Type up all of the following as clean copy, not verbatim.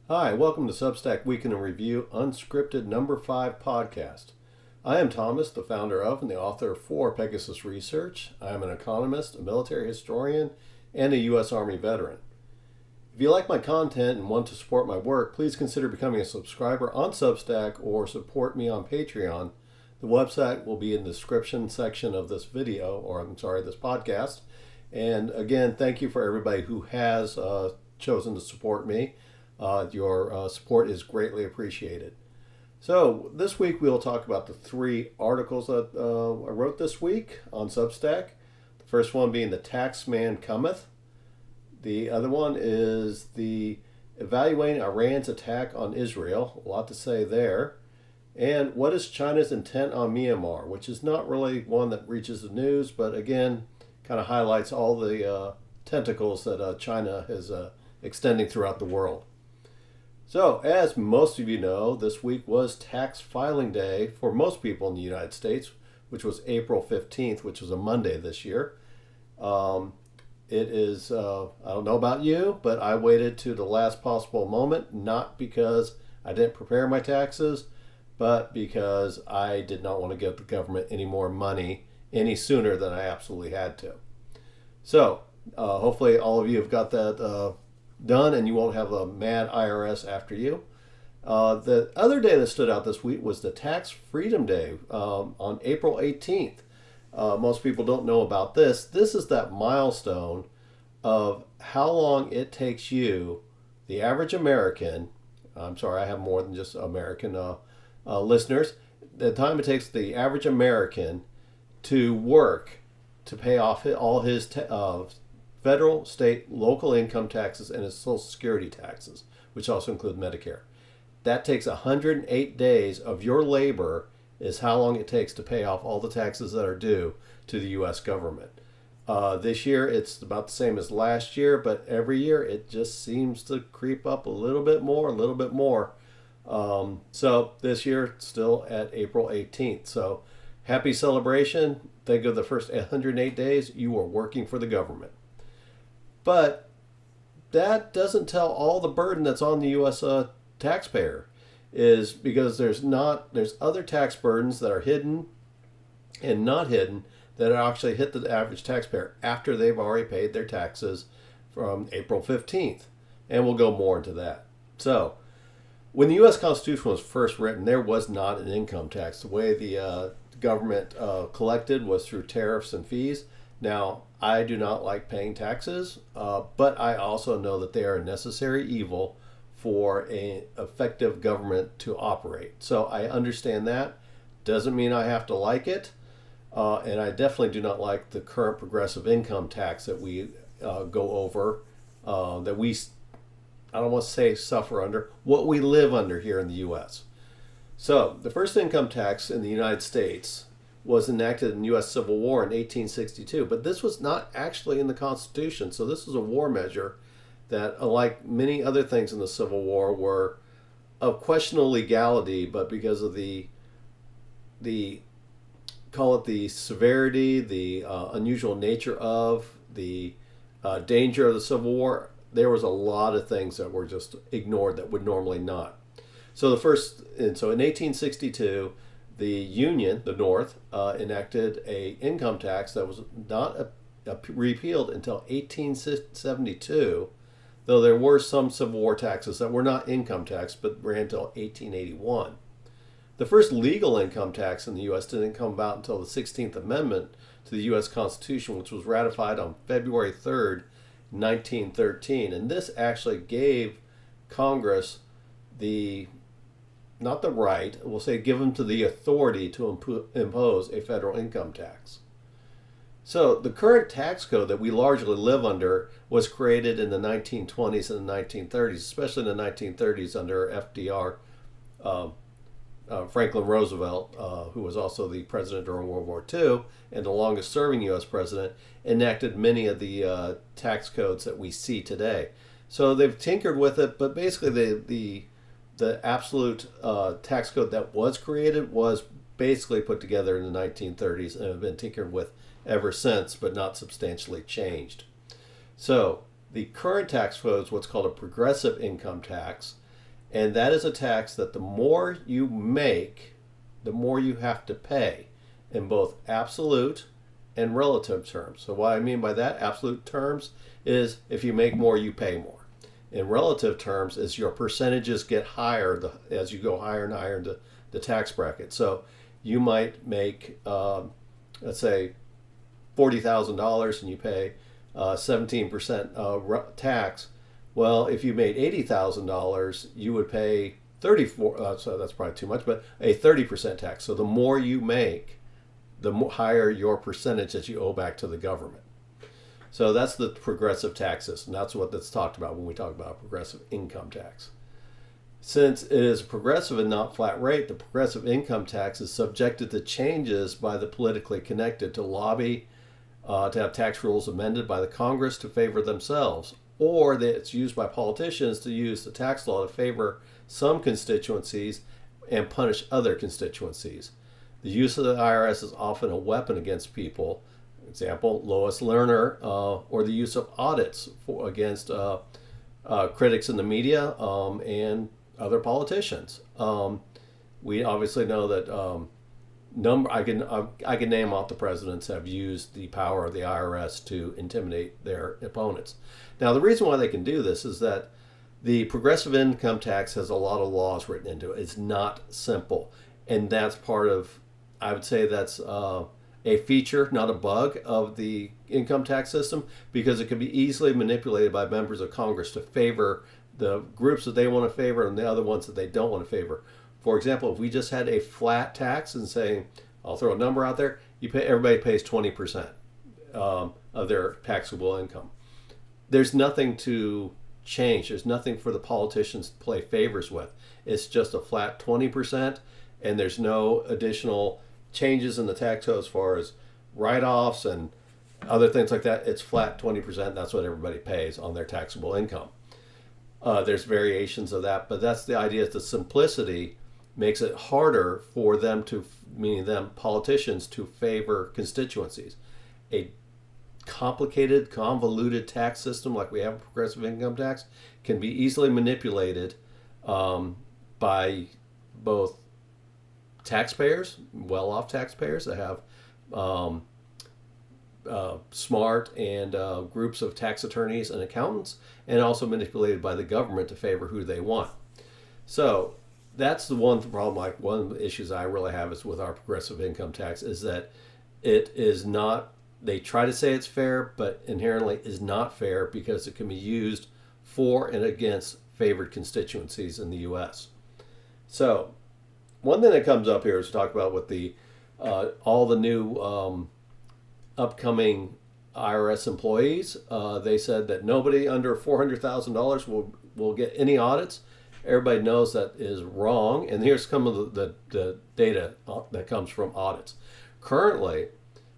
Hi, welcome to Substack Week in Review, Unscripted number 5 podcast. I am Thomas, the founder of and the author for Pegasus Research. I am an economist, a military historian, and a U.S. Army veteran. If you like my content and want to support my work, please consider becoming a subscriber on Substack or support me on Patreon. The website will be in the description section of this this podcast. And again, thank you for everybody who has chosen to support me. Your support is greatly appreciated. So this week we'll talk about the 3 articles that I wrote this week on Substack. The first one being The Tax Man Cometh. The other one is the Evaluating Iran's Attack on Israel. A lot to say there. And what is China's intent on Myanmar, which is not really one that reaches the news, but again, kind of highlights all the tentacles that China is extending throughout the world. So, as most of you know, this week was tax filing day for most people in the United States, which was April 15th, which was a Monday this year. It is, I don't know about you, but I waited to the last possible moment, not because I didn't prepare my taxes, but because I did not want to give the government any more money any sooner than I absolutely had to. So, hopefully all of you have got that done and you won't have a mad IRS after you. The other day that stood out this week was the Tax Freedom Day on April 18th. Most people don't know about this. This is that milestone of how long it takes you, the average American, I'm sorry, I have more than just American listeners, the time it takes the average American to work to pay off all his federal, state, local income taxes and his Social Security taxes, which also include Medicare. That takes 108 days of your labor is how long it takes to pay off all the taxes that are due to the U.S. government. This year, it's about the same as last year, but every year it just seems to creep up a little bit more. So this year, it's still at April 18th. So happy celebration. Think of the first 108 days you are working for the government. But that doesn't tell all the burden that's on the U.S. Taxpayer, is because there's other tax burdens that are hidden and not hidden that actually hit the average taxpayer after they've already paid their taxes from April 15th. And we'll go more into that. So, when the U.S. Constitution was first written, there was not an income tax. The way the government collected was through tariffs and fees. Now, I do not like paying taxes, but I also know that they are a necessary evil for an effective government to operate. So I understand that. Doesn't mean I have to like it. And I definitely do not like the current progressive income tax that we go over, that we, I don't want to say suffer under, what we live under here in the U.S. So the first income tax in the United States was enacted in the U.S. Civil War in 1862, but this was not actually in the Constitution. So this was a war measure that, unlike many other things in the Civil War, were of questionable legality, but because of the call it the severity, the unusual nature of the danger of the Civil War, there was a lot of things that were just ignored that would normally not. So in 1862, the Union, the North, enacted a income tax that was not repealed until 1872, though there were some Civil War taxes that were not income tax but ran until 1881. The first legal income tax in the U.S. didn't come about until the 16th Amendment to the U.S. Constitution, which was ratified on February 3rd, 1913. And this actually gave Congress not the right, we'll say give them to the authority to impose a federal income tax. So the current tax code that we largely live under was created in the 1920s and the 1930s, especially in the 1930s under FDR, Franklin Roosevelt, who was also the president during World War II and the longest serving U.S. president, enacted many of the tax codes that we see today. So they've tinkered with it, but basically the absolute tax code that was created was basically put together in the 1930s and have been tinkered with ever since, but not substantially changed. So the current tax code is what's called a progressive income tax, And that is a tax that the more you make, the more you have to pay in both absolute and relative terms. So what I mean by that, absolute terms, is if you make more, you pay more. In relative terms, is your percentages get higher as you go higher and higher into the tax bracket. So you might make, let's say, $40,000 and you pay 17% tax. Well, if you made $80,000, you would pay 34. So that's probably too much, but a 30% tax. So the more you make, the higher your percentage that you owe back to the government. So that's the progressive tax system. That's what that's talked about when we talk about progressive income tax. Since it is progressive and not flat rate, the progressive income tax is subjected to changes by the politically connected to lobby to have tax rules amended by the Congress to favor themselves, or that it's used by politicians to use the tax law to favor some constituencies and punish other constituencies. The use of the IRS is often a weapon against people. Example, Lois Lerner, or the use of audits against critics in the media and other politicians. We obviously know that I can name off the presidents have used the power of the IRS to intimidate their opponents. Now, the reason why they can do this is that the progressive income tax has a lot of laws written into it. It's not simple, and that's part of, I would say that's a feature, not a bug, of the income tax system, because it can be easily manipulated by members of Congress to favor the groups that they want to favor and the other ones that they don't want to favor. For example, if we just had a flat tax and saying, I'll throw a number out there, everybody pays 20% of their taxable income. There's nothing to change. There's nothing for the politicians to play favors with. It's just a flat 20%, and there's no additional changes in the tax code as far as write-offs and other things like that. It's flat 20%. That's what everybody pays on their taxable income. There's variations of that, but that's the idea. The simplicity makes it harder for them meaning them politicians, to favor constituencies. A complicated, convoluted tax system like we have a progressive income tax can be easily manipulated by both taxpayers, well-off taxpayers that have smart and groups of tax attorneys and accountants, and also manipulated by the government to favor who they want. So that's the one problem. Like, one of the issues I really have is with our progressive income tax is that it is not, they try to say it's fair, but inherently is not fair, because it can be used for and against favored constituencies in the U.S. So one thing that comes up here is to talk about with the all the new upcoming IRS employees. They said that nobody under $400,000 will get any audits. Everybody knows that is wrong, and here's some of the data that comes from audits. Currently,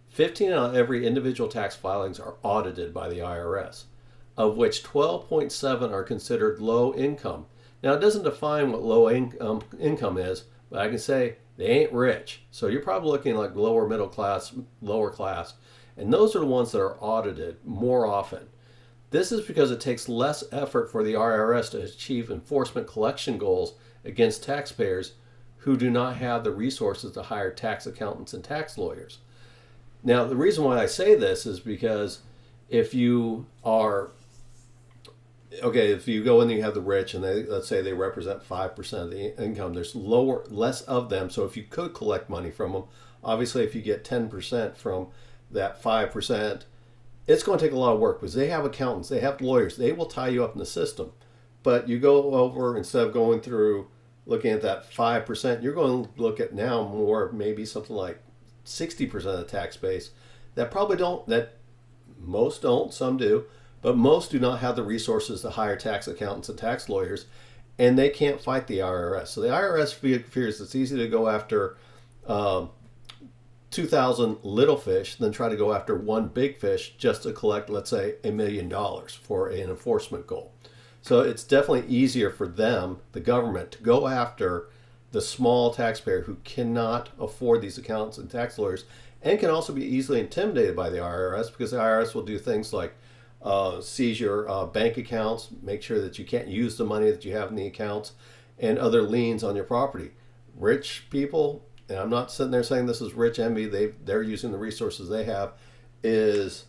15 out of every individual tax filings are audited by the IRS, of which 12.7 are considered low income. Now, it doesn't define what low income is, but I can say they ain't rich. So you're probably looking like lower middle class, lower class, and those are the ones that are audited more often. This is because it takes less effort for the IRS to achieve enforcement collection goals against taxpayers who do not have the resources to hire tax accountants and tax lawyers. Now, the reason why I say this is because if you go in and you have the rich, and let's say they represent 5% of the income, there's less of them. So if you could collect money from them, obviously if you get 10% from that 5%, it's going to take a lot of work, because they have accountants, they have lawyers, they will tie you up in the system. But you go over, instead of going through looking at that 5%, you're going to look at now more, maybe something like 60% of the tax base that most don't, some do, but most do not have the resources to hire tax accountants and tax lawyers, and they can't fight the IRS. So the IRS fears it's easy to go after 2,000 little fish than try to go after one big fish just to collect, let's say, $1 million for an enforcement goal. So it's definitely easier for them, the government, to go after the small taxpayer who cannot afford these accountants and tax lawyers, and can also be easily intimidated by the IRS, because the IRS will do things like seize your bank accounts, make sure that you can't use the money that you have in the accounts, and other liens on your property. Rich people, and I'm not sitting there saying this is rich envy, they're using the resources they have, is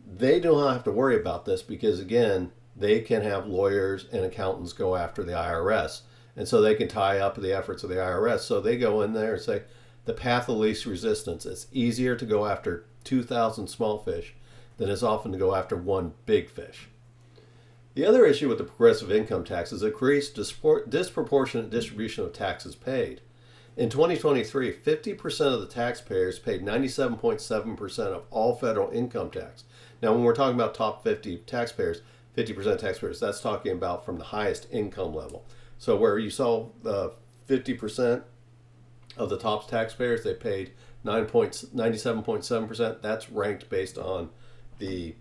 they don't have to worry about this because, again, they can have lawyers and accountants go after the IRS. And so they can tie up the efforts of the IRS. So they go in there and say, the path of least resistance. It's easier to go after 2,000 small fish than it's often to go after one big fish. The other issue with the progressive income tax is it creates disproportionate distribution of taxes paid. In 2023, 50% of the taxpayers paid 97.7% of all federal income tax. Now, when we're talking about top 50 taxpayers, 50% of taxpayers, that's talking about from the highest income level. So where you saw 50% of the top taxpayers, they paid 97.7%. That's ranked based on the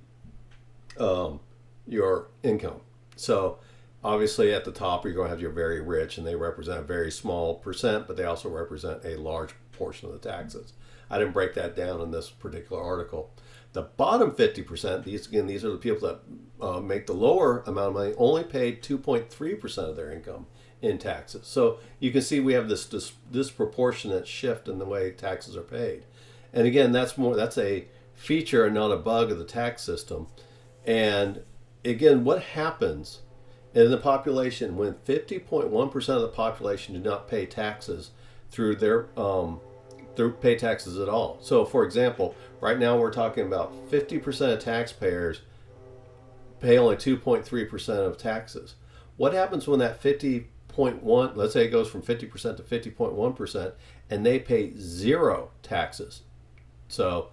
your income. So obviously at the top you're going to have your very rich, and they represent a very small percent, but they also represent a large portion of the taxes. I didn't break that down in this particular article. The bottom 50%, these are the people that make the lower amount of money, only paid 2.3% of their income in taxes. So you can see we have this disproportionate shift in the way taxes are paid. And again, that's a feature and not a bug of the tax system. And again, what happens in the population when 50.1% of the population do not pay taxes through pay taxes at all? So for example, right now we're talking about 50% of taxpayers pay only 2.3% of taxes. What happens when that 50.1, let's say it goes from 50% to 50.1%, and they pay zero taxes? So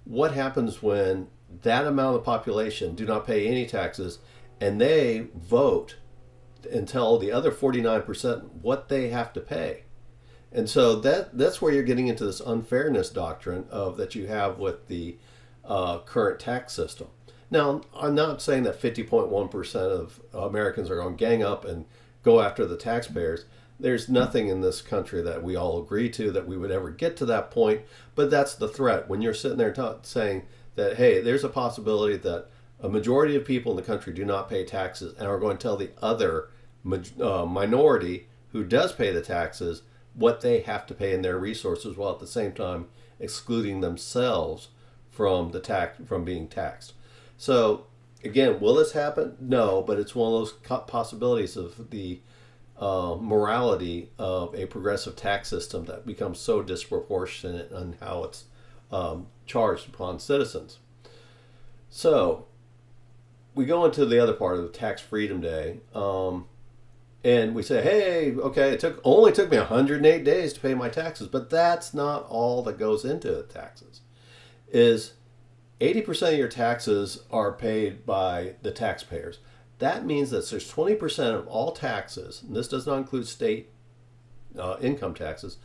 what happens when that amount of the population do not pay any taxes and they vote and tell the other 49% what they have to pay? And so that's where you're getting into this unfairness doctrine that you have with the current tax system. Now, I'm not saying that 50.1% of Americans are going to gang up and go after the taxpayers. There's nothing in this country that we all agree to that we would ever get to that point, but that's the threat. When you're sitting there saying that, hey, there's a possibility that a majority of people in the country do not pay taxes and are going to tell the other minority who does pay the taxes what they have to pay in their resources, while at the same time excluding themselves from being taxed. So again, will this happen? No, but it's one of those possibilities of the morality of a progressive tax system that becomes so disproportionate in how it's charged upon citizens. So we go into the other part of the Tax Freedom Day, and we say, hey, okay, it only took me 108 days to pay my taxes, but that's not all that goes into the taxes. Is 80% of your taxes are paid by the taxpayers. That means that there's 20% of all taxes, and this does not include state income taxes.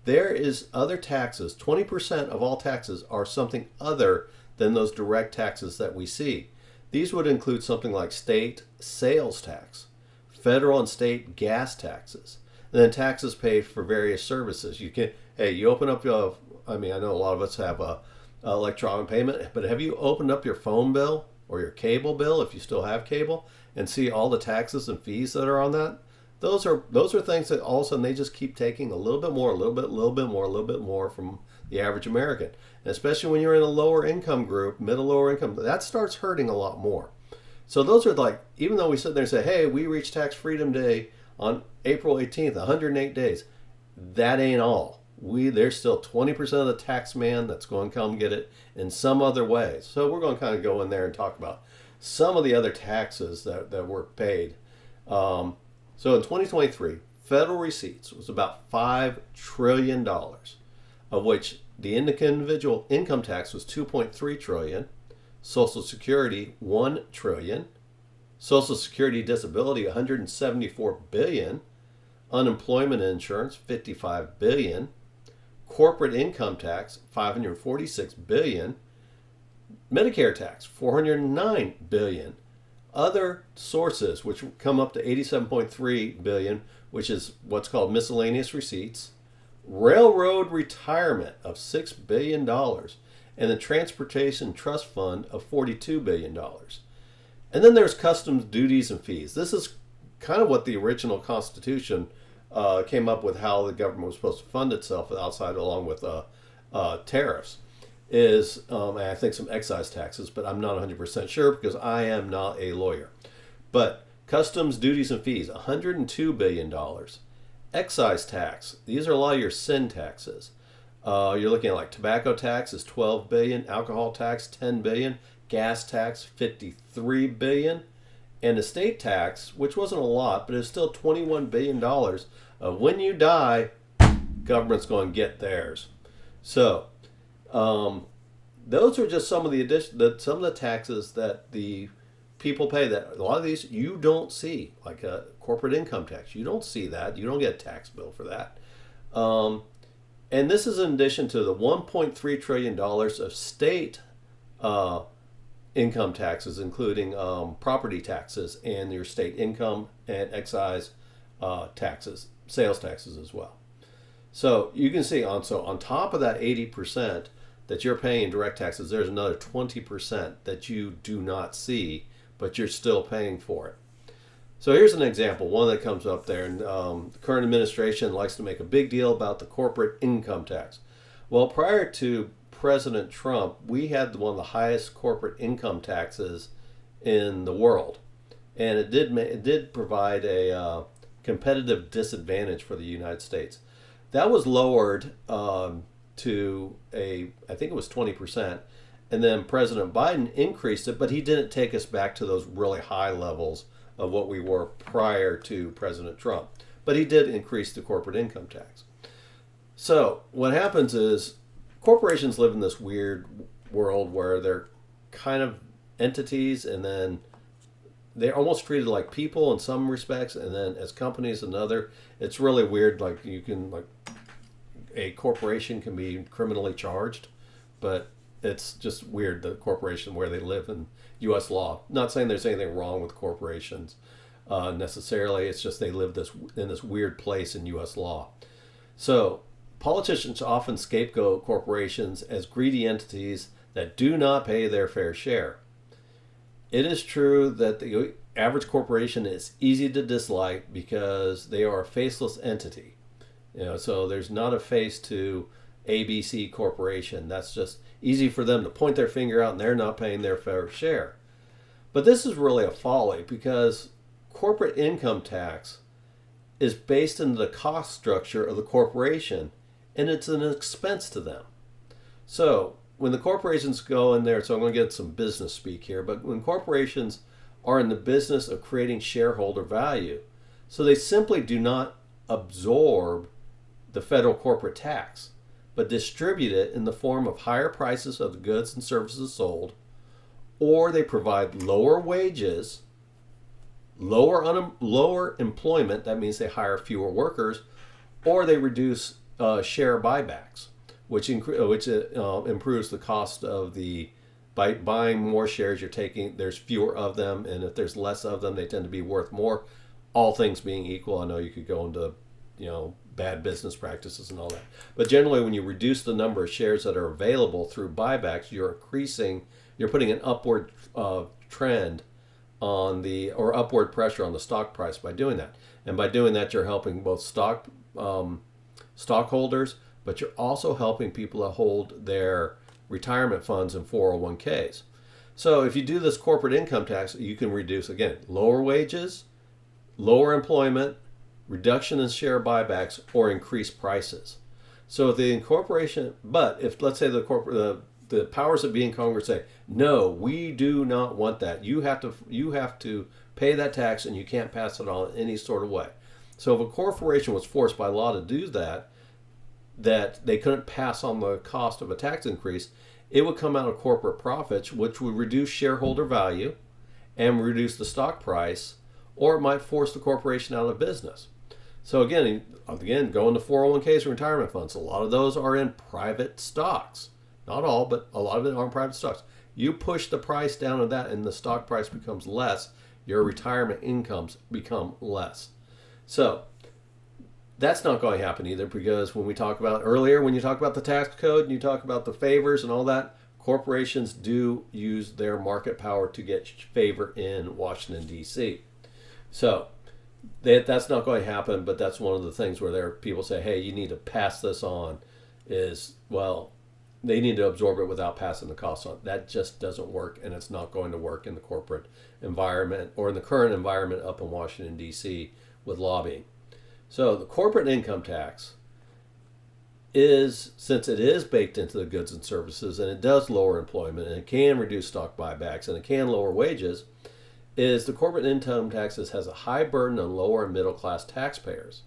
There is other taxes. 20% of all taxes are something other than those direct taxes that we see. These would include something like state sales tax, federal and state gas taxes, and then taxes paid for various services. You open up I know a lot of us have a electronic payment, but have you opened up your phone bill or your cable bill, if you still have cable, and see all the taxes and fees that are on that? Those are things that all of a sudden they just keep taking a little bit more from the average American. And especially when you're in a lower income group, lower income, that starts hurting a lot more. So those are like, even though we sit there and say, hey, we reached Tax Freedom Day on April 18th, 108 days, that ain't all. There's still 20% of the tax man that's going to come get it in some other way. So we're going to kind of go in there and talk about some of the other taxes that were paid. So in 2023, federal receipts was about $5 trillion, of which the individual income tax was $2.3 trillion, Social Security $1 trillion, Social Security disability $174 billion, unemployment insurance $55 billion, corporate income tax $546 billion, Medicare tax $409 billion, other sources which come up to $87.3 billion, which is what's called miscellaneous receipts, railroad retirement of $6 billion, and the Transportation Trust Fund of $42 billion. And then there's customs duties and fees. This is kind of what the original Constitution came up with, how the government was supposed to fund itself outside, along with tariffs, is, and I think some excise taxes, but I'm not 100% sure because I am not a lawyer. But customs, duties, and fees, $102 billion. Excise tax, these are a lot of your sin taxes. You're looking at like tobacco tax is $12 billion, alcohol tax $10 billion, gas tax $53 billion, and estate tax, which wasn't a lot, but it's still $21 billion. When you die, government's going to get theirs. So those are just some of the taxes that the people pay, that a lot of these you don't see, like a corporate income tax. You don't see that. You don't get a tax bill for that. And this is in addition to the $1.3 trillion of state income taxes, including property taxes and your state income and excise taxes, sales taxes as well. So you can see on top of that 80% that you're paying in direct taxes, there's another 20% that you do not see, but you're still paying for it. So here's an example, one that comes up there, and the current administration likes to make a big deal about the corporate income tax. Well, prior to President Trump, we had one of the highest corporate income taxes in the world, and it did provide a competitive disadvantage for the United States. That was lowered to I think it was 20%, and then President Biden increased it, but he didn't take us back to those really high levels of what we were prior to President Trump. But he did increase the corporate income tax. So what happens is corporations live in this weird world where they're kind of entities, and then they're almost treated like people in some respects, and then as companies in other. It's really weird. Like a corporation can be criminally charged, but it's just weird, the corporation where they live in U.S. law. Not saying there's anything wrong with corporations necessarily. It's just they live in this weird place in U.S. law. So politicians often scapegoat corporations as greedy entities that do not pay their fair share. It is true that the average corporation is easy to dislike because they are a faceless entity. So there's not a face to ABC Corporation. That's just easy for them to point their finger out, and they're not paying their fair share. But this is really a folly, because corporate income tax is based in the cost structure of the corporation, and it's an expense to them. So when the corporations go in there, so I'm going to get some business speak here, but when corporations are in the business of creating shareholder value, so they simply do not absorb the federal corporate tax, but distribute it in the form of higher prices of the goods and services sold, or they provide lower wages, lower employment, that means they hire fewer workers, or they reduce share buybacks, which improves the cost of by buying more shares you're taking, there's fewer of them, and if there's less of them, they tend to be worth more, all things being equal. I know you could go into bad business practices and all that. But generally, when you reduce the number of shares that are available through buybacks, you're putting an upward trend or upward pressure on the stock price by doing that. And by doing that, you're helping both stockholders, but you're also helping people to hold their retirement funds and 401ks. So if you do this corporate income tax, you can reduce, again, lower wages, lower employment, reduction in share buybacks, or increase prices. So the incorporation, but if let's say the powers that be in Congress say, no, we do not want that. You have to pay that tax, and you can't pass it on in any sort of way. So if a corporation was forced by law to do that they couldn't pass on the cost of a tax increase, it would come out of corporate profits, which would reduce shareholder value and reduce the stock price, or it might force the corporation out of business. So again, go into 401ks and retirement funds. A lot of those are in private stocks. Not all, but a lot of it are in private stocks. You push the price down of that and the stock price becomes less, your retirement incomes become less. So that's not going to happen either, because when you talk about the tax code and you talk about the favors and all that, corporations do use their market power to get favor in Washington, D.C. So that's not going to happen, but that's one of the things where there people say, hey, you need to pass this on. Is, well, they need to absorb it without passing the cost on. That just doesn't work, and it's not going to work in the corporate environment or in the current environment up in Washington, D.C. with lobbying. So the corporate income tax is, since it is baked into the goods and services, and it does lower employment, and it can reduce stock buybacks, and it can lower wages, is the corporate income taxes has a high burden on lower and middle class taxpayers.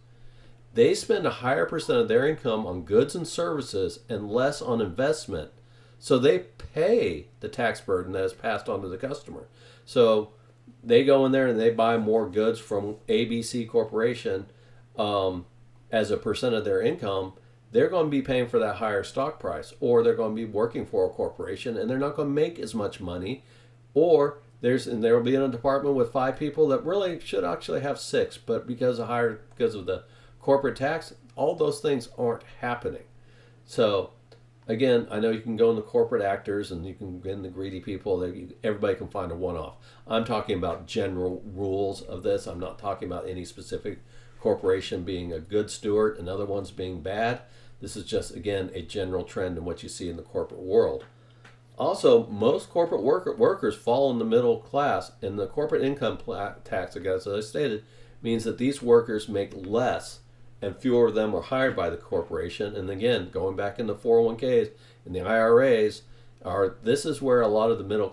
They spend a higher percent of their income on goods and services and less on investment. So they pay the tax burden that is passed on to the customer. So they go in there and they buy more goods from ABC Corporation as a percent of their income. They're going to be paying for that higher stock price, or they're going to be working for a corporation and they're not going to make as much money, or there will be in a department with 5 people that really should actually have 6, but because of the corporate tax, all those things aren't happening. So again, I know you can go in the corporate actors and you can get in the greedy people. Everybody can find a one-off. I'm talking about general rules of this. I'm not talking about any specific corporation being a good steward and other ones being bad. This is just, again, a general trend in what you see in the corporate world. Also, most corporate workers fall in the middle class, and the corporate income tax, as I stated, means that these workers make less and fewer of them are hired by the corporation. And again, going back into 401ks and the IRAs, this is where a lot of the middle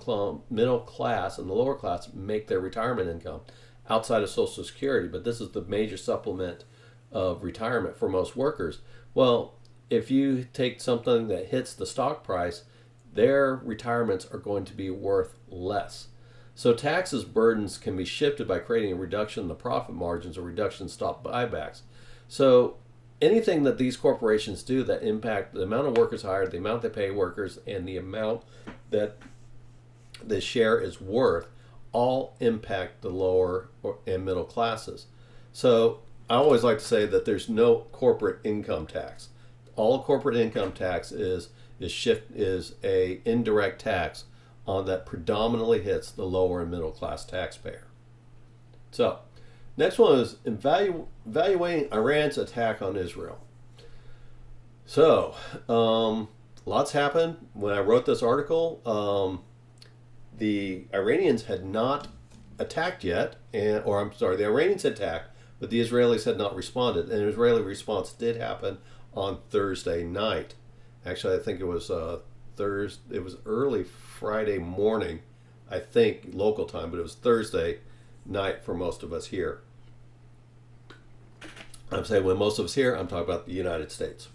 class and the lower class make their retirement income outside of Social Security. But this is the major supplement of retirement for most workers. Well, if you take something that hits the stock price, their retirements are going to be worth less. So taxes burdens can be shifted by creating a reduction in the profit margins or reduction in stock buybacks. So anything that these corporations do that impact the amount of workers hired, the amount they pay workers, and the amount that the share is worth, all impact the lower and middle classes. So I always like to say that there's no corporate income tax. All corporate income tax is a indirect tax on that predominantly hits the lower and middle class taxpayer. So next one is evaluating Iran's attack on Israel. So, lots happened. When I wrote this article, the Iranians had not attacked yet, the Iranians had attacked, but the Israelis had not responded. And an Israeli response did happen on Thursday night. Actually, I think it was It was early Friday morning, I think, local time, but it was Thursday night for most of us here. I'm saying when most of us here, I'm talking about the United States.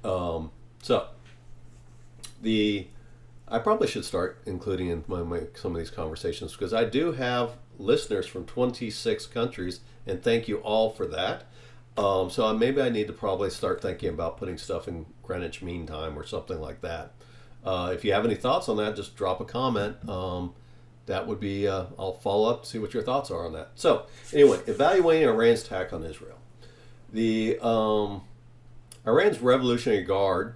I probably should start including in some of these conversations, because I do have listeners from 26 countries, and thank you all for that. So maybe I need to probably start thinking about putting stuff in Greenwich Mean Time or something like that. If you have any thoughts on that, just drop a comment. That would be, I'll follow up, see what your thoughts are on that. So anyway, evaluating Iran's attack on Israel. The Iran's Revolutionary Guard,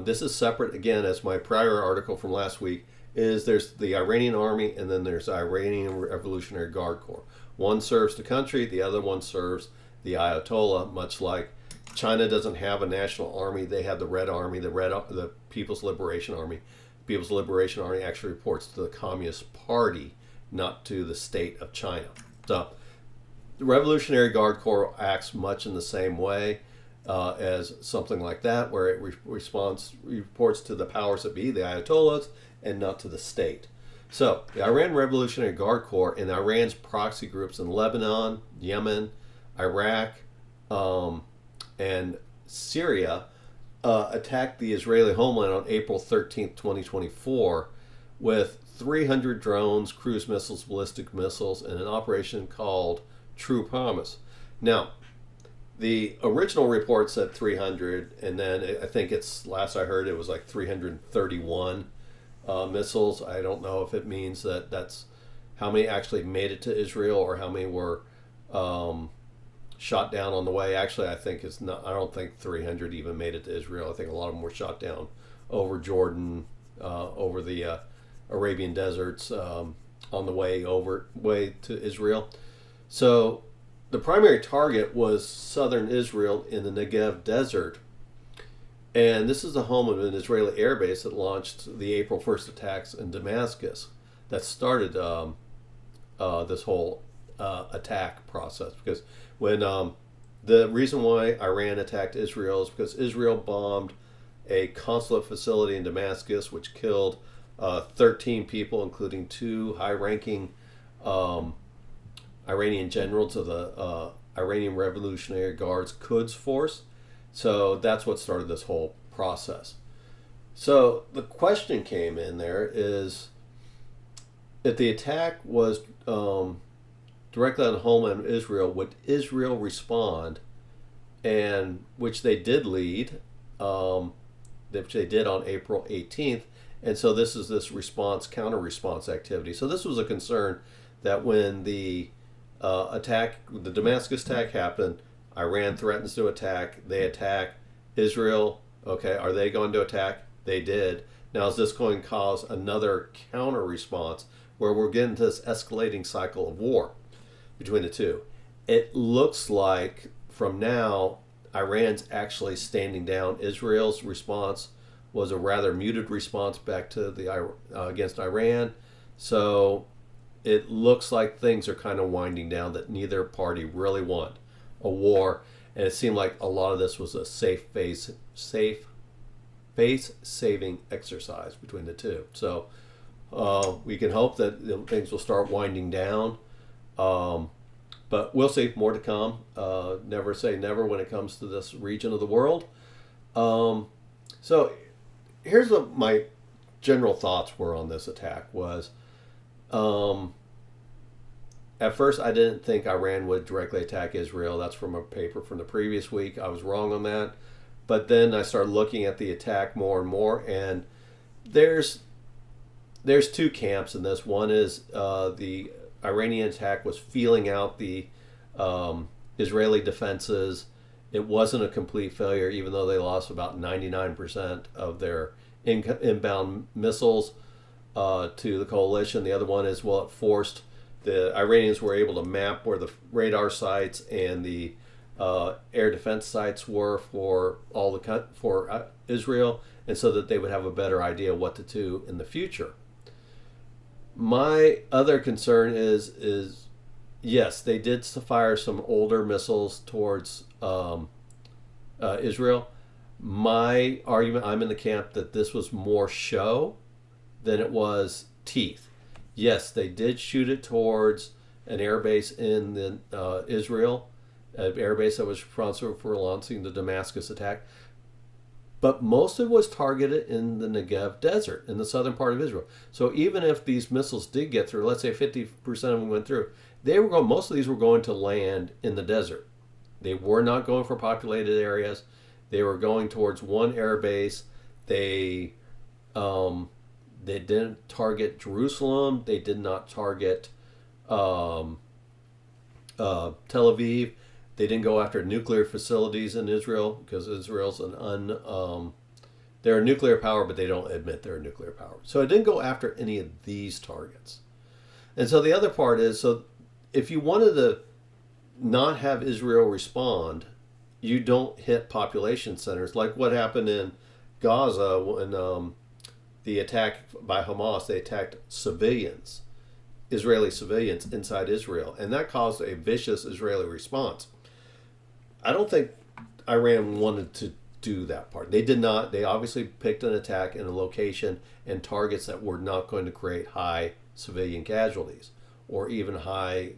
this is separate, again, as my prior article from last week, there's the Iranian army and then there's the Iranian Revolutionary Guard Corps. One serves the country, the other one serves the Ayatollah, much like China doesn't have a national army. They have the Red Army, the People's Liberation Army. People's Liberation Army actually reports to the Communist Party, not to the state of China. So the Revolutionary Guard Corps acts much in the same way as something like that, where it reports to the powers that be, the Ayatollahs, and not to the state. So the Iran Revolutionary Guard Corps and Iran's proxy groups in Lebanon, Yemen, Iraq, and Syria attacked the Israeli homeland on April 13th, 2024, with 300 drones, cruise missiles, ballistic missiles, and an operation called True Promise. Now, the original report said 300, and then I think last I heard it was like 331 missiles. I don't know if it means that's how many actually made it to Israel or how many were shot down on the way. Actually, I don't think 300 even made it to Israel. I think a lot of them were shot down over Jordan, over the Arabian deserts, on the way to Israel. So the primary target was southern Israel in the Negev desert. And this is the home of an Israeli air base that launched the April 1st attacks in Damascus that started this whole attack process. Because when the reason why Iran attacked Israel is because Israel bombed a consulate facility in Damascus, which killed 13 people, including 2 high-ranking Iranian generals of the Iranian Revolutionary Guard's Quds force. So that's what started this whole process. So the question came in there is, if the attack was directly on the homeland of Israel, would Israel respond? And which they did lead, which they did on April 18th. And so this is this response, counter-response activity. So this was a concern that when the the Damascus attack happened, Iran threatens to attack, they attack Israel. Okay, are they going to attack? They did. Now is this going to cause another counter-response where we're getting this escalating cycle of war between the two? It looks like from now, Iran's actually standing down. Israel's response was a rather muted response back to the against Iran. So it looks like things are kind of winding down, that neither party really want a war. And it seemed like a lot of this was a face-saving exercise between the two. So we can hope that things will start winding down. But we'll see, more to come. Never say never when it comes to this region of the world. So here's what my general thoughts were on this attack was, at first I didn't think Iran would directly attack Israel. That's from a paper from the previous week. I was wrong on that. But then I started looking at the attack more and more, and there's 2 camps in this. One is the Iranian attack was feeling out the Israeli defenses. It wasn't a complete failure, even though they lost about 99% of their inbound missiles to the coalition. The other one is, well, it forced the Iranians were able to map where the radar sites and the air defense sites were for Israel, and so that they would have a better idea what to do in the future. My other concern is yes, they did fire some older missiles towards Israel. My argument, I'm in the camp that this was more show than it was teeth. Yes, they did shoot it towards an airbase in Israel, an airbase that was responsible for launching the Damascus attack. But most of it was targeted in the Negev desert, in the southern part of Israel. So even if these missiles did get through, let's say 50% of them went through, most of these were going to land in the desert. They were not going for populated areas. They were going towards one air base. They didn't target Jerusalem. They did not target Tel Aviv. They didn't go after nuclear facilities in Israel, because Israel's they're a nuclear power, but they don't admit they're a nuclear power. So it didn't go after any of these targets. And so the other part is, so if you wanted to not have Israel respond, you don't hit population centers, like what happened in Gaza when the attack by Hamas. They attacked civilians, Israeli civilians inside Israel, and that caused a vicious Israeli response. I don't think Iran wanted to do that part. They did not. They obviously picked an attack in a location and targets that were not going to create high civilian casualties or even high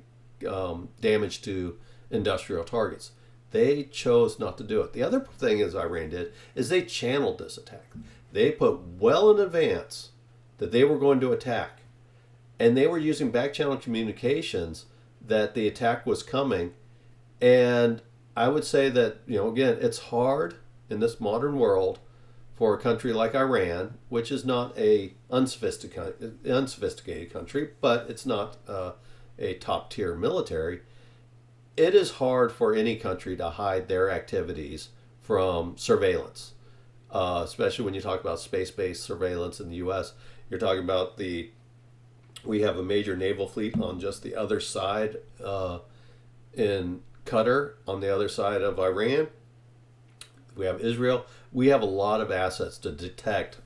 damage to industrial targets. They chose not to do it. The other thing is Iran did is they channeled this attack. They put well in advance that they were going to attack, and they were using back channel communications that the attack was coming. And I would say that, again, it's hard in this modern world for a country like Iran, which is not a unsophisticated country, but it's not a top-tier military. It is hard for any country to hide their activities from surveillance, especially when you talk about space-based surveillance in the U.S. You're talking about we have a major naval fleet on just the other side in Qatar on the other side of Iran. We have Israel. We have a lot of assets to detect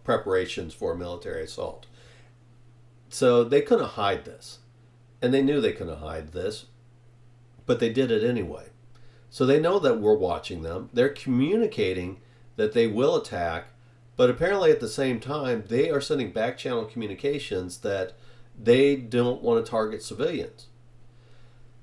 preparations for a military assault. So they couldn't hide this. And they knew they couldn't hide this, but they did it anyway. So they know that we're watching them. They're communicating that they will attack, but apparently at the same time, they are sending back channel communications that they don't want to target civilians.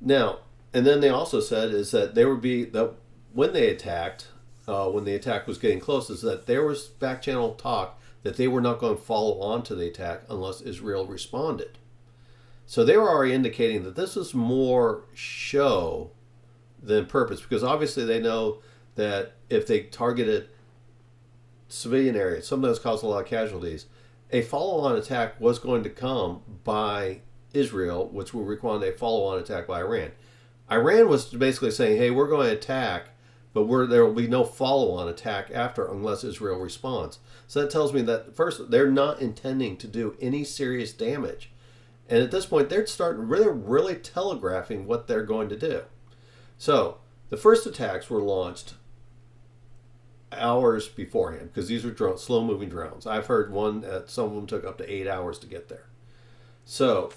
Now, and then they also said is that there would be, that when they attacked, when the attack was getting close, is that there was back channel talk that they were not going to follow on to the attack unless Israel responded. So they were already indicating that this is more show than purpose, because obviously they know that if they targeted civilian areas, some of those caused a lot of casualties, a follow-on attack was going to come by Israel, which will require a follow-on attack by Iran. Iran was basically saying, hey, we're going to attack, but there will be no follow-on attack after unless Israel responds. So that tells me that, first, they're not intending to do any serious damage. And at this point, they're starting really telegraphing what they're going to do. So the first attacks were launched hours beforehand, because these are drones, slow-moving drones. I've heard one that some of them took up to 8 hours to get there. So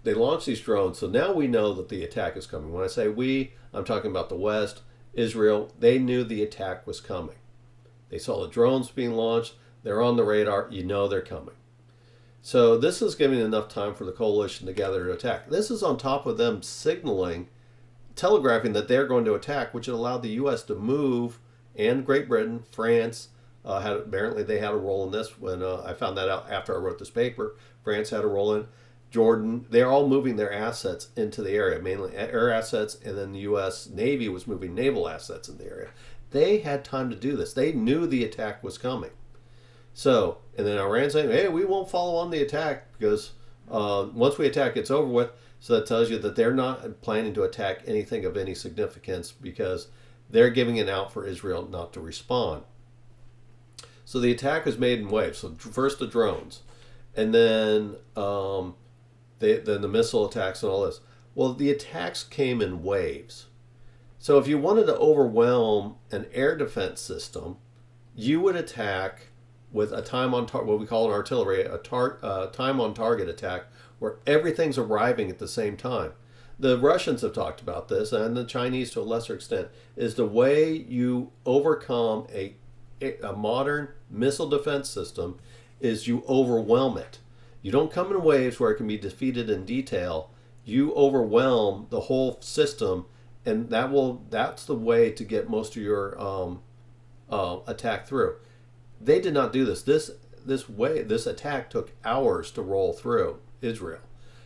they launched these drones. So now we know that the attack is coming. When I say we, I'm talking about the West, Israel. They knew the attack was coming. They saw the drones being launched. They're on the radar. You know they're coming. So this is giving enough time for the coalition to gather to attack. This is on top of them signaling, telegraphing that they're going to attack, which allowed the U.S. to move, and Great Britain, France, apparently they had a role in this. When I found that out after I wrote this paper, France had a role in. Jordan, they're all moving their assets into the area, mainly air assets, and then the U.S. Navy was moving naval assets in the area. They had time to do this. They knew the attack was coming. So, and then Iran saying, hey, we won't follow on the attack because once we attack, it's over with. So that tells you that they're not planning to attack anything of any significance because they're giving it out for Israel not to respond. So the attack was made in waves. So first the drones, and then then the missile attacks and all this. Well, the attacks came in waves. So if you wanted to overwhelm an air defense system, you would attack with a time on target, what we call an artillery, a time on target attack, where everything's arriving at the same time. The Russians have talked about this, and the Chinese to a lesser extent, is the way you overcome a modern missile defense system is you overwhelm it. You don't come in waves where it can be defeated in detail. You overwhelm the whole system, and that's the way to get most of your attack through. They did not do this. This attack took hours to roll through Israel.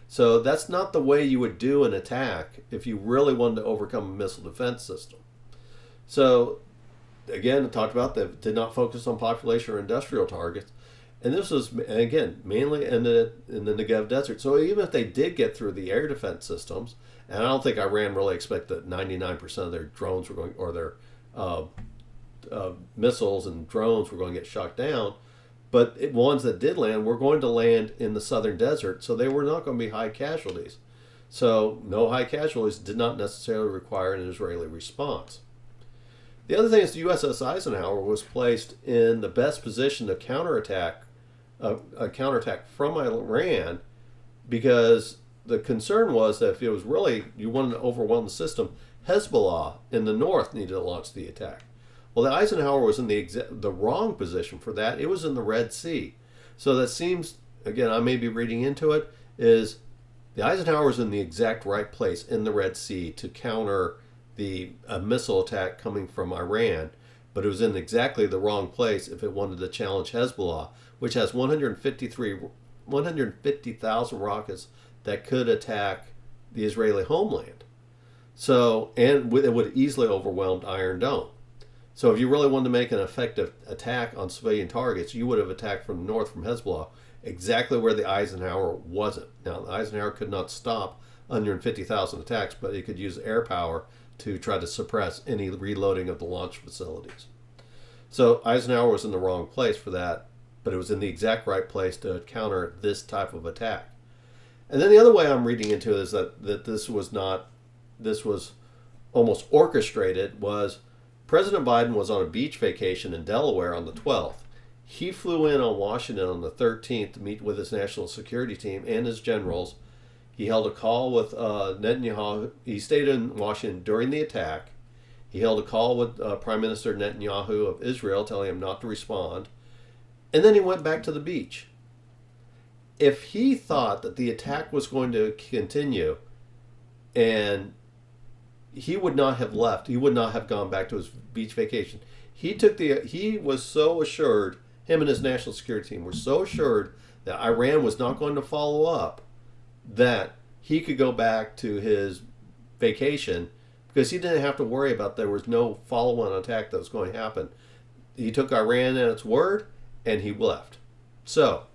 So that's not the way you would do an attack if you really wanted to overcome a missile defense system. So again, I talked about that did not focus on population or industrial targets. And this was, again, mainly in the Negev desert. So even if they did get through the air defense systems, and I don't think Iran really expected that 99% of their drones were going, or their missiles and drones were going to get shot down, but ones that did land were going to land in the southern desert, so they were not going to be high casualties. So no high casualties did not necessarily require an Israeli response. The other thing is the USS Eisenhower was placed in the best position to counterattack from Iran, because the concern was that if it was really, you wanted to overwhelm the system, Hezbollah in the north needed to launch the attack. Well, the Eisenhower was in the wrong position for that. It was in the Red Sea. So that seems, again, I may be reading into it, is the Eisenhower was in the exact right place in the Red Sea to counter a missile attack coming from Iran, but it was in exactly the wrong place if it wanted to challenge Hezbollah, which has 150,000 rockets that could attack the Israeli homeland. So, and it would have easily overwhelmed Iron Dome. So if you really wanted to make an effective attack on civilian targets, you would have attacked from the north from Hezbollah, exactly where the Eisenhower wasn't. Now, the Eisenhower could not stop 150,000 attacks, but it could use air power to try to suppress any reloading of the launch facilities. So Eisenhower was in the wrong place for that, but it was in the exact right place to counter this type of attack. And then the other way I'm reading into it is that this was not this was almost orchestrated was President Biden was on a beach vacation in Delaware on the 12th. He flew in on Washington on the 13th to meet with his national security team and his generals. He held a call with Netanyahu. He stayed in Washington during the attack. He held a call with Prime Minister Netanyahu of Israel, telling him not to respond. And then he went back to the beach. If he thought that the attack was going to continue, and he would not have left, he would not have gone back to his beach vacation. He was so assured, him and his national security team were so assured that Iran was not going to follow up, that he could go back to his vacation because he didn't have to worry about there was no follow-on attack that was going to happen. He took Iran at its word and he left. So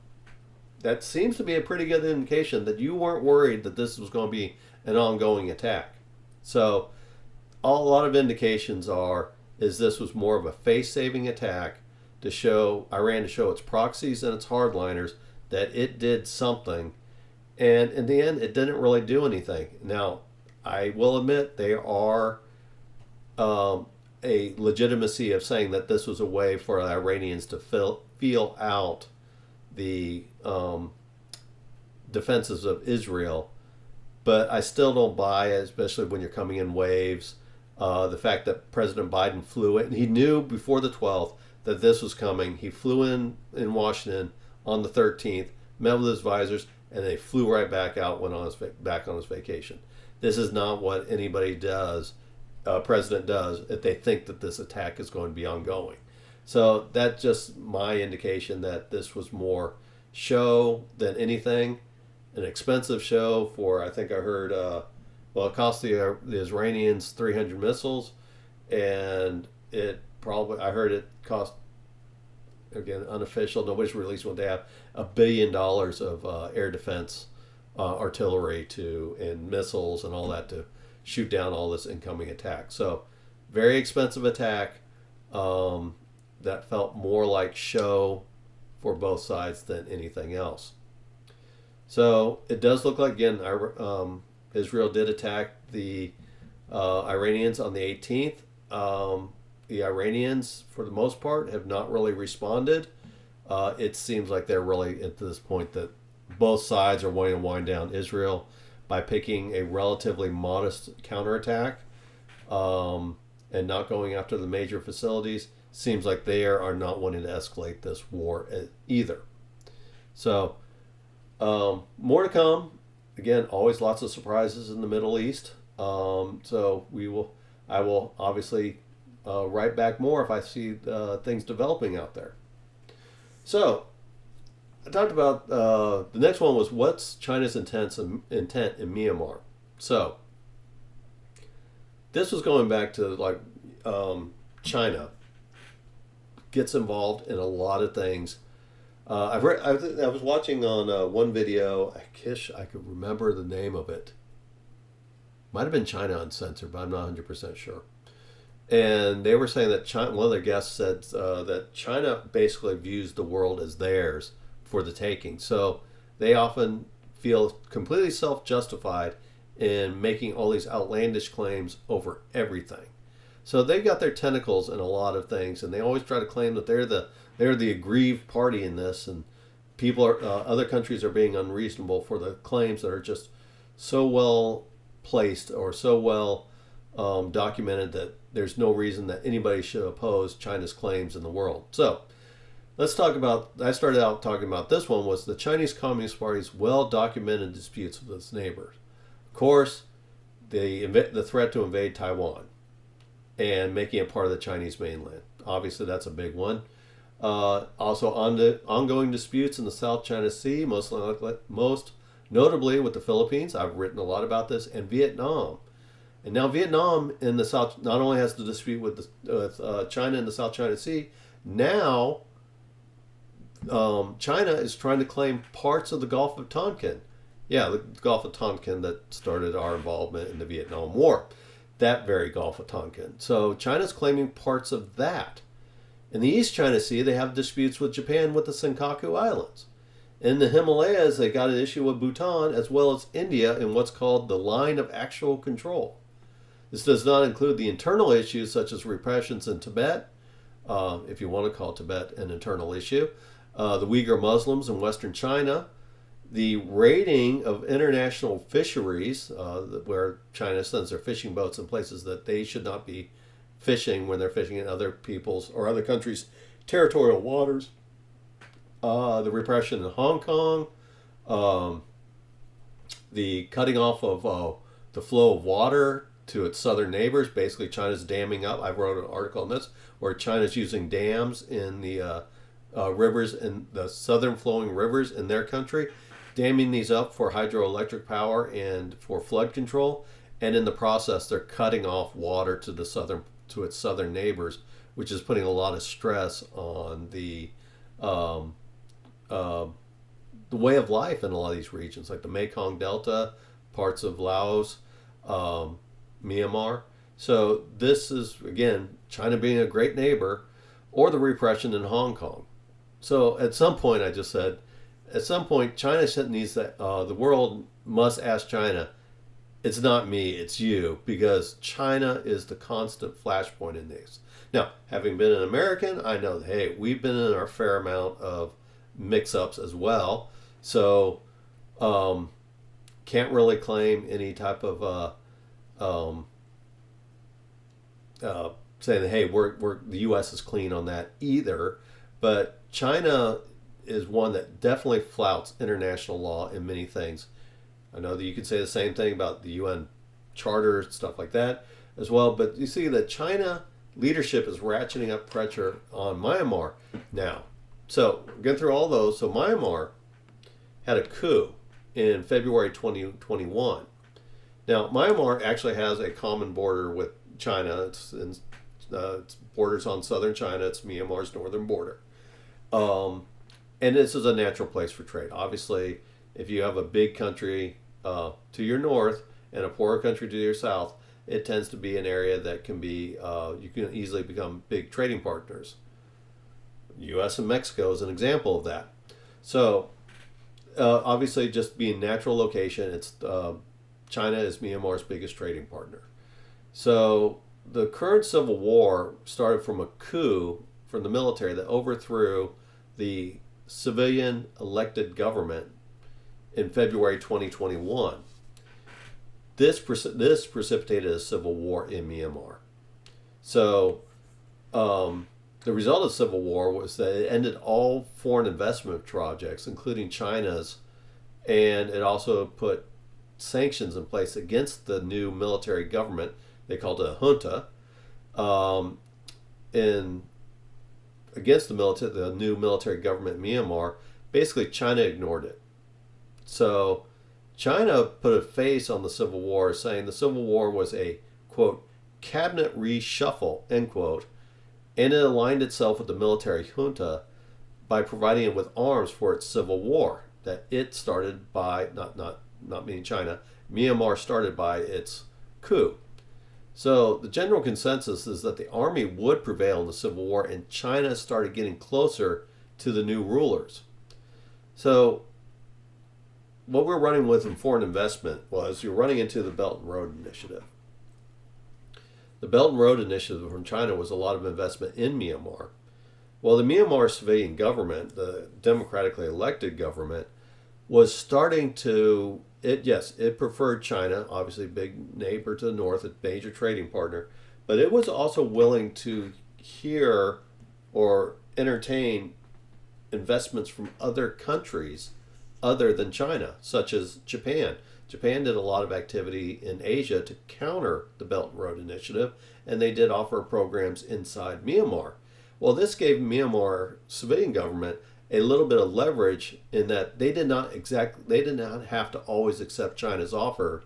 that seems to be a pretty good indication that you weren't worried that this was going to be an ongoing attack. So a lot of indications is this was more of a face-saving attack to show Iran, to show its proxies and its hardliners that it did something. And in the end, it didn't really do anything. Now, I will admit there are a legitimacy of saying that this was a way for the Iranians to feel out the defenses of Israel. But I still don't buy it, especially when you're coming in waves. The fact that President Biden flew in, he knew before the 12th that this was coming. He flew in Washington on the 13th, met with his advisors, and they flew right back out, went on back on his vacation. This is not what anybody does, president does, if they think that this attack is going to be ongoing. So that's just my indication that this was more show than anything. An expensive show for, I think I heard, it cost the Iranians 300 missiles, and I heard it cost, again, unofficial, nobody's released what they have, $1 billion of air defense artillery and missiles and all that to shoot down all this incoming attack. So very expensive attack that felt more like show for both sides than anything else. So it does look like, again, Israel did attack the Iranians on the 18th. The Iranians, for the most part, have not really responded. It seems like they're really at this point that both sides are wanting to wind down Israel by picking a relatively modest counterattack and not going after the major facilities. Seems like they are not wanting to escalate this war either. So more to come. Again, always lots of surprises in the Middle East. So I will obviously write back more if I see things developing out there. So I talked about the next one was what's China's intent in Myanmar. So this was going back to China gets involved in a lot of things. I was watching on one video. I wish I could remember the name of it. Might have been China Uncensored, but I'm not 100% sure. And they were saying that one of their guests said that China basically views the world as theirs for the taking. So they often feel completely self-justified in making all these outlandish claims over everything. So they've got their tentacles in a lot of things, and they always try to claim that they're the aggrieved party in this, and other countries are being unreasonable for the claims that are just so well placed or so well documented that there's no reason that anybody should oppose China's claims in the world. So let's talk about, I started out talking about this one, was the Chinese Communist Party's well-documented disputes with its neighbors. Of course, the threat to invade Taiwan and making it part of the Chinese mainland. Obviously, that's a big one. Also, on the ongoing disputes in the South China Sea, most notably with the Philippines. I've written a lot about this, and Vietnam. And now Vietnam in the South not only has the dispute with China in the South China Sea, now China is trying to claim parts of the Gulf of Tonkin. Yeah, the Gulf of Tonkin that started our involvement in the Vietnam War. That very Gulf of Tonkin. So China's claiming parts of that. In the East China Sea, they have disputes with Japan with the Senkaku Islands. In the Himalayas, they got an issue with Bhutan as well as India in what's called the Line of Actual Control. This does not include the internal issues such as repressions in Tibet, if you want to call Tibet an internal issue, the Uyghur Muslims in Western China, the raiding of international fisheries, where China sends their fishing boats in places that they should not be fishing when they're fishing in other people's or other countries' territorial waters, the repression in Hong Kong, the cutting off of the flow of water to its southern neighbors. Basically, China's damming up. I wrote an article on this where China's using dams in the rivers, in the southern flowing rivers in their country, damming these up for hydroelectric power and for flood control. And in the process, they're cutting off water to its southern neighbors, which is putting a lot of stress on the way of life in a lot of these regions, like the Mekong Delta, parts of Laos, Myanmar. So this is, again, China being a great neighbor, or the repression in Hong Kong. So at some point, I just said, at some point, China needs that, the world must ask China, it's not me, it's you, because China is the constant flashpoint in this. Now, having been an American, I know, hey, we've been in our fair amount of mix-ups as well. So, can't really claim any type of saying that, hey, we're the U.S. is clean on that either. But China is one that definitely flouts international law in many things. I know that you could say the same thing about the UN Charter, stuff like that as well. But you see that China leadership is ratcheting up pressure on Myanmar now. So, getting through all those, so Myanmar had a coup in February 2021. Now, Myanmar actually has a common border with China. It's borders on southern China. It's Myanmar's northern border. And this is a natural place for trade. Obviously, if you have a big country to your north and a poorer country to your south, it tends to be an area that can be, you can easily become big trading partners. U.S. and Mexico is an example of that. So, obviously, just being natural location, it's China is Myanmar's biggest trading partner. So, the current civil war started from a coup from the military that overthrew the civilian elected government in February 2021. This precipitated a civil war in Myanmar. So, the result of the civil war was that it ended all foreign investment projects, including China's, and it also put sanctions in place against the new military government. They called it a junta, against the new military government in Myanmar. Basically, China ignored it. So China put a face on the Civil War, saying the Civil War was a, quote, cabinet reshuffle, end quote, and it aligned itself with the military junta by providing it with arms for its civil war that it started by, not meaning China, Myanmar started by its coup. So the general consensus is that the army would prevail in the Civil War, and China started getting closer to the new rulers. So what we're running with in foreign investment was you're running into the Belt and Road Initiative. The Belt and Road Initiative from China was a lot of investment in Myanmar. Well, the Myanmar civilian government, the democratically elected government, was starting to, it preferred China, obviously a big neighbor to the north, a major trading partner, but it was also willing to hear or entertain investments from other countries other than China, such as Japan. Japan did a lot of activity in Asia to counter the Belt and Road Initiative, and they did offer programs inside Myanmar. Well, this gave Myanmar civilian government a little bit of leverage in that they did not have to always accept China's offer,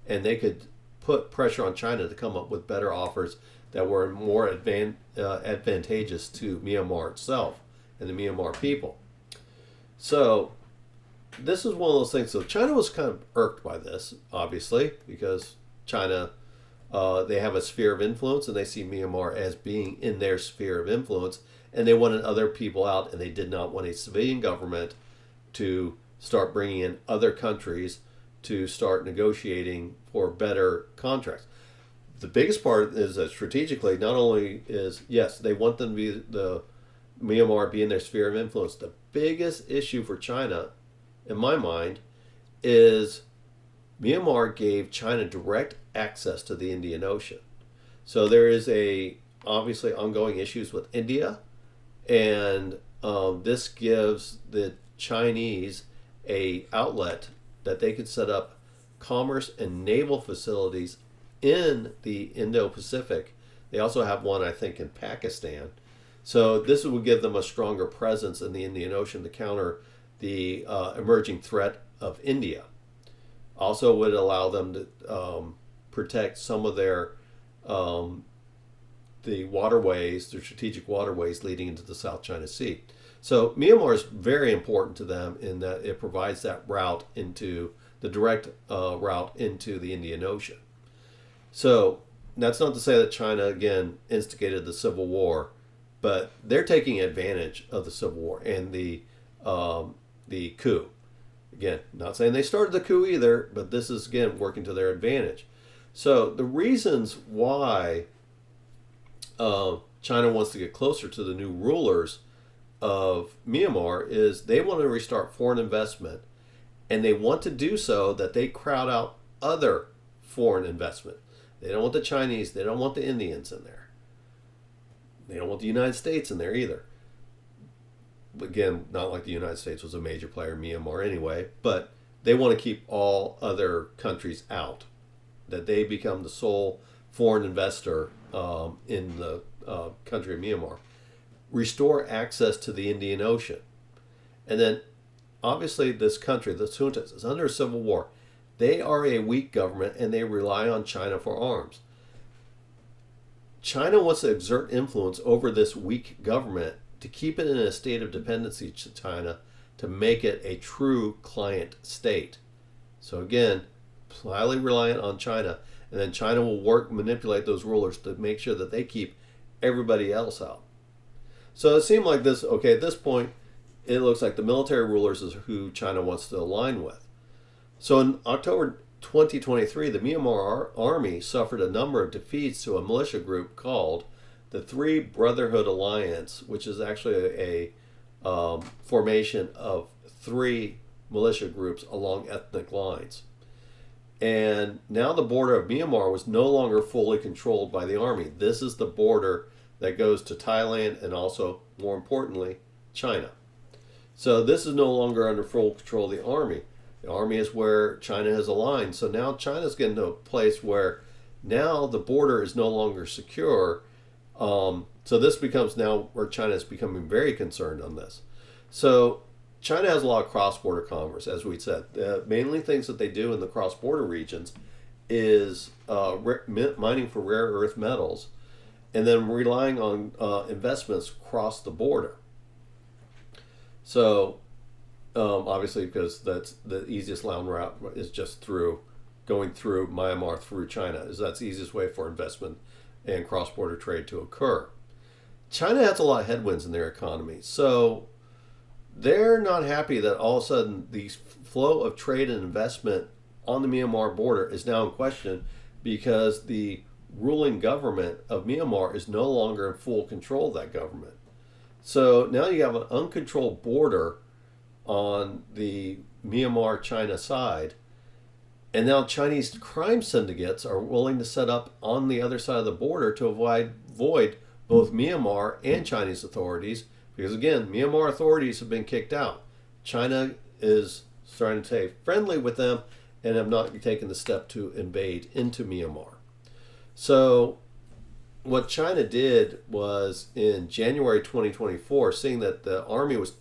and they could put pressure on China to come up with better offers that were more advantageous to Myanmar itself and the Myanmar people. So this is one of those things. So China was kind of irked by this, obviously, because China, they have a sphere of influence, and they see Myanmar as being in their sphere of influence, and they wanted other people out, and they did not want a civilian government to start bringing in other countries to start negotiating for better contracts. The biggest part is that strategically, not only is, yes, they want them to be the Myanmar be in their sphere of influence. The biggest issue for China, in my mind, is Myanmar gave China direct access to the Indian Ocean. So there is obviously ongoing issues with India, and this gives the Chinese a outlet that they could set up commerce and naval facilities in the Indo-Pacific. They also have one, I think, in Pakistan. So this would give them a stronger presence in the Indian Ocean to counter the emerging threat of India. Also would allow them to protect some of their the waterways, their strategic waterways leading into the South China Sea. So Myanmar is very important to them in that it provides that route into the direct route into the Indian Ocean. So that's not to say that China, again, instigated the Civil War, but they're taking advantage of the Civil War and the coup. Again, not saying they started the coup either, but this is, again, working to their advantage. So the reasons why China wants to get closer to the new rulers of Myanmar is they want to restart foreign investment, and they want to do so that they crowd out other foreign investment. They don't want the Chinese, they don't want the Indians in there. They don't want the United States in there either. Again, not like the United States was a major player in Myanmar anyway, but they want to keep all other countries out, that they become the sole foreign investor in the country of Myanmar. Restore access to the Indian Ocean. And then, obviously, this country, the juntas, is under a civil war. They are a weak government, and they rely on China for arms. China wants to exert influence over this weak government to keep it in a state of dependency to China, to make it a true client state. So again, highly reliant on China, and then China will manipulate those rulers to make sure that they keep everybody else out. So it seemed like this, okay, at this point, it looks like the military rulers is who China wants to align with. So in October 2023, the Myanmar army suffered a number of defeats to a militia group called the Three Brotherhood Alliance, which is actually a formation of three militia groups along ethnic lines. And now the border of Myanmar was no longer fully controlled by the army. This is the border that goes to Thailand and also, more importantly, China. So this is no longer under full control of the army. The army is where China has aligned. So now China's getting to a place where now the border is no longer secure. So this becomes now where China is becoming very concerned on this. So China has a lot of cross-border commerce, as we said. Mainly things that they do in the cross-border regions is mining for rare earth metals, and then relying on investments across the border. So obviously, because that's the easiest land route is just going through Myanmar through China. That's the easiest way for investment and cross-border trade to occur. China has a lot of headwinds in their economy, so they're not happy that all of a sudden the flow of trade and investment on the Myanmar border is now in question because the ruling government of Myanmar is no longer in full control of that government. So now you have an uncontrolled border on the Myanmar-China side, and now Chinese crime syndicates are willing to set up on the other side of the border to avoid both Myanmar and Chinese authorities, because again, Myanmar authorities have been kicked out. China is starting to stay friendly with them and have not taken the step to invade into Myanmar. So what China did was in January 2024, seeing that the army was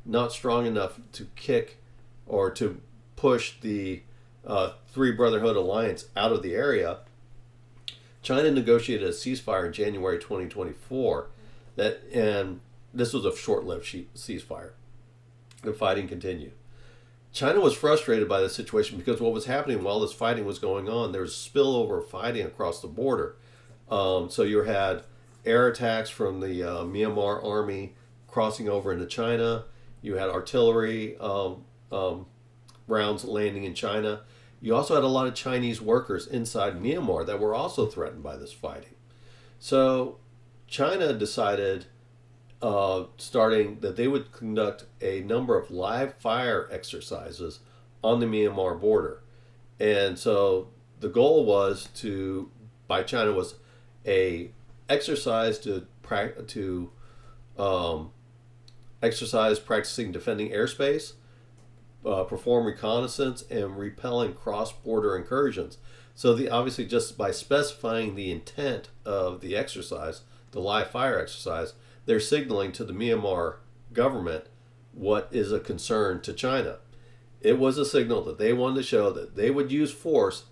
not strong enough to kick or to push the Three Brotherhood Alliance out of the area, China negotiated a ceasefire in January 2024, and this was a short-lived ceasefire. The fighting continued. China was frustrated by the situation because what was happening while this fighting was going on, there was spillover fighting across the border. So you had air attacks from the Myanmar army crossing over into China. You had artillery rounds landing in China. you also had a lot of Chinese workers inside Myanmar that were also threatened by this fighting. So China decided starting that they would conduct a number of live fire exercises on the Myanmar border. And so the goal was by China was a exercise to exercise practicing defending airspace, perform reconnaissance, and repelling cross-border incursions. So obviously just by specifying the intent of the exercise, the live fire exercise, they're signaling to the Myanmar government what is a concern to China. It was a signal that they wanted to show that they would use force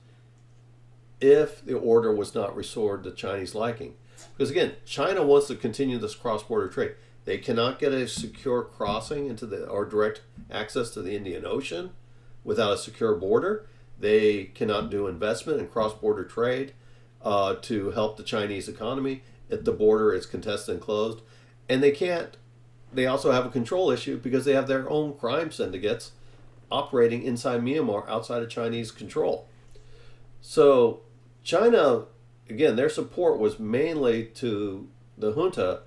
if the order was not restored to Chinese liking. Because again, China wants to continue this cross-border trade. They cannot get a secure crossing or direct access to the Indian Ocean without a secure border. They cannot do investment in cross-border trade to help the Chinese economy if the border is contested and closed. And they also have a control issue because they have their own crime syndicates operating inside Myanmar outside of Chinese control. So China, again, their support was mainly to the junta,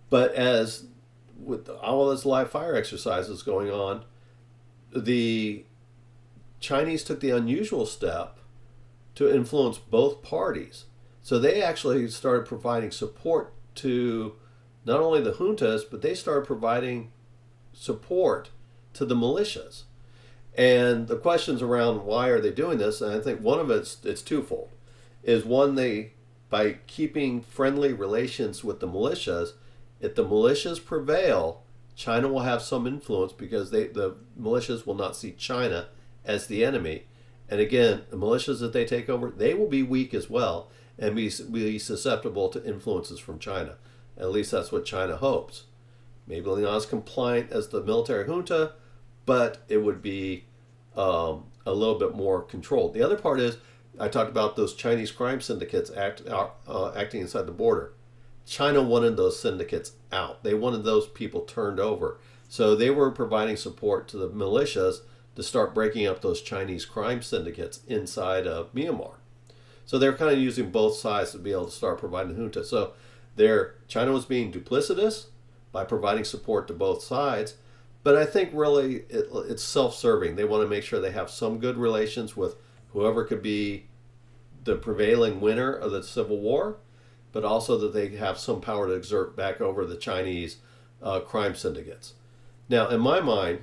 but as with all this live fire exercises going on, the Chinese took the unusual step to influence both parties. So they actually started providing support to not only the juntas, but they started providing support to the militias. And the questions around why are they doing this, and I think one of it's twofold. Is one, by keeping friendly relations with the militias, if the militias prevail, China will have some influence because the militias will not see China as the enemy. And again, the militias that they take over, they will be weak as well and be susceptible to influences from China. At least that's what China hopes. Maybe not as compliant as the military junta, but it would be a little bit more controlled. The other part is, I talked about those Chinese crime syndicates acting inside the border. China wanted those syndicates out. They wanted those people turned over. So they were providing support to the militias to start breaking up those Chinese crime syndicates inside of Myanmar. So they're kind of using both sides to be able to start providing the junta. So China was being duplicitous by providing support to both sides. But I think really it's self-serving. They want to make sure they have some good relations with whoever could be the prevailing winner of the civil war, but also that they have some power to exert back over the Chinese crime syndicates. Now, in my mind,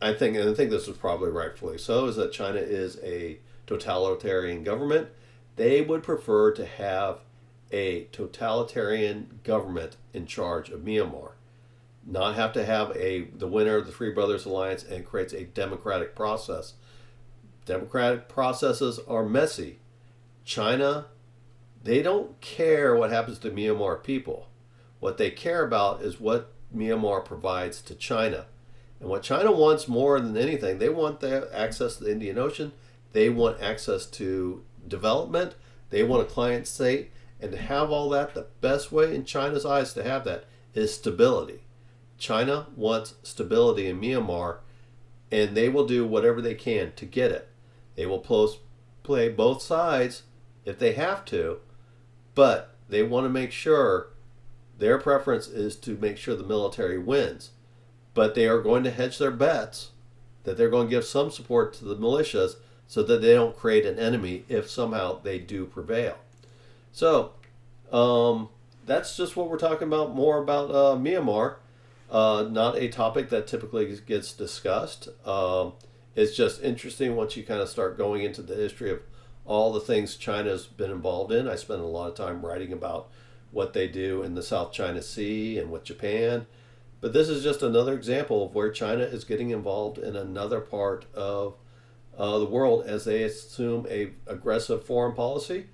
I think this is probably rightfully so, is that China is a totalitarian government. They would prefer to have a totalitarian government in charge of Myanmar. Not have to have the winner of the Three Brothers Alliance, and creates a democratic process. Democratic processes are messy. China, they don't care what happens to Myanmar people. What they care about is what Myanmar provides to China. And what China wants more than anything, they want the access to the Indian Ocean. They want access to development. They want a client state. And to have all that, the best way in China's eyes to have that is stability. China wants stability in Myanmar, and they will do whatever they can to get it. They will play both sides if they have to, but they want to make sure their preference is to make sure the military wins. But they are going to hedge their bets that they're going to give some support to the militias so that they don't create an enemy if somehow they do prevail. So that's just what we're talking about, more about Myanmar. Not a topic that typically gets discussed. It's just interesting once you kind of start going into the history of all the things China's been involved in. I spend a lot of time writing about what they do in the South China Sea and with Japan. But this is just another example of where China is getting involved in another part of the world as they assume a aggressive foreign policy.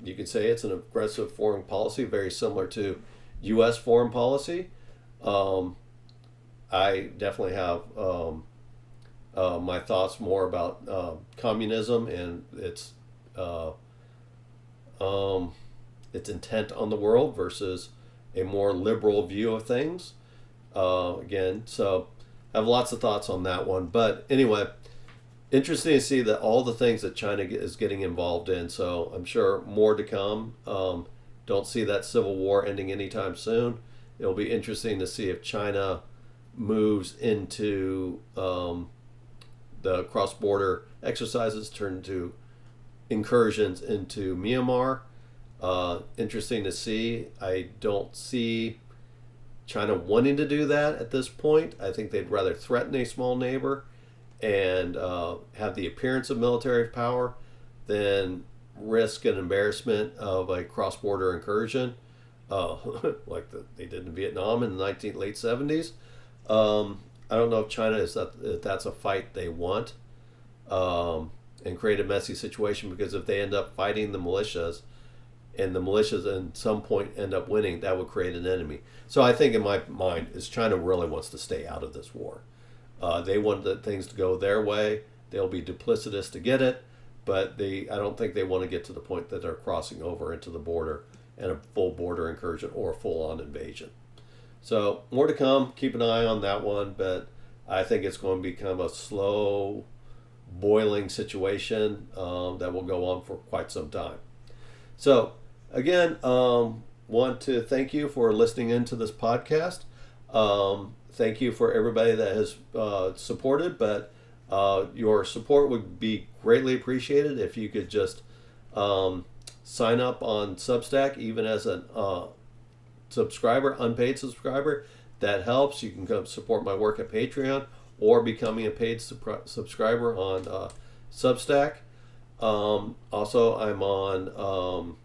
You could say it's an aggressive foreign policy, very similar to U.S. foreign policy. I definitely have my thoughts more about communism and its intent on the world versus a more liberal view of things. Again, so I have lots of thoughts on that one. But anyway, interesting to see that all the things that China is getting involved in. So I'm sure more to come. Don't see that civil war ending anytime soon. It'll be interesting to see if China moves into the cross-border exercises, turn into incursions into Myanmar. Interesting to see. I don't see China wanting to do that at this point. I think they'd rather threaten a small neighbor and have the appearance of military power than risk an embarrassment of a cross-border incursion, like they did in Vietnam in the late 70s. I don't know if China if that's a fight they want, and create a messy situation, because if they end up fighting the militias and the militias at some point end up winning, that would create an enemy. So I think in my mind is China really wants to stay out of this war. They want things to go their way. They'll be duplicitous to get it, but I don't think they want to get to the point that they're crossing over into the border and a full border incursion or a full-on invasion. So more to come. Keep an eye on that one, but I think it's going to be kind of a slow boiling situation that will go on for quite some time. So again, want to thank you for listening into this podcast. Thank you for everybody that has supported, but your support would be greatly appreciated if you could just sign up on Substack, even as a subscriber, unpaid subscriber. That helps. You can come support my work at Patreon or becoming a paid subscriber on Substack. Also, I'm on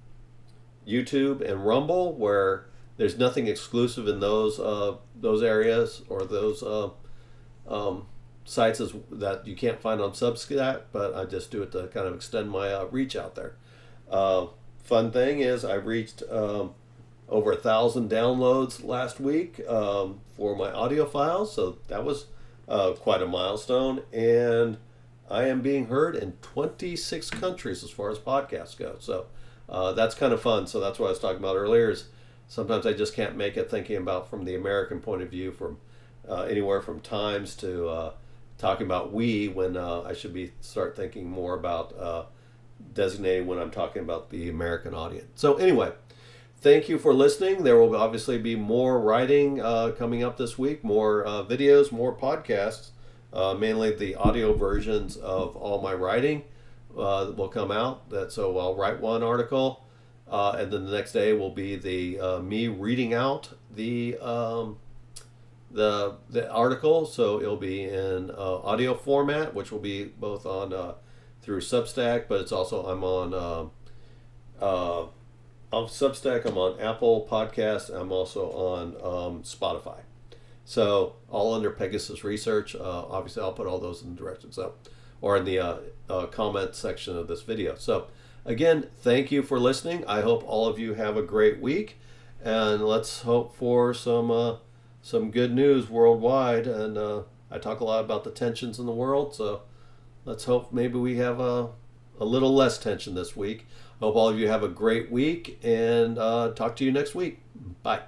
YouTube and Rumble, where there's nothing exclusive in those areas or those sites that you can't find on Substack, but I just do it to kind of extend my reach out there. Fun thing is I reached over 1,000 downloads last week for my audio files, so that was quite a milestone, and I am being heard in 26 countries as far as podcasts go. So that's kind of fun. So that's what I was talking about earlier, is sometimes I just can't make it thinking about from the American point of view, from anywhere from times to talking about we, when I should start thinking more about designating when I'm talking about the American audience. So anyway, thank you for listening. There will obviously be more writing coming up this week, more videos, more podcasts, mainly the audio versions of all my writing will come out. So I'll write one article, and then the next day will be the me reading out the article. So it'll be in audio format, which will be both on through Substack, but it's also I'm on Substack. I'm on Apple Podcasts. I'm also on Spotify. So all under Pegasus Research. Obviously, I'll put all those in the directions up or in the comment section of this video. So again, thank you for listening. I hope all of you have a great week, and let's hope for some good news worldwide. And I talk a lot about the tensions in the world, so let's hope maybe we have a little less tension this week. Hope all of you have a great week, and talk to you next week. Bye.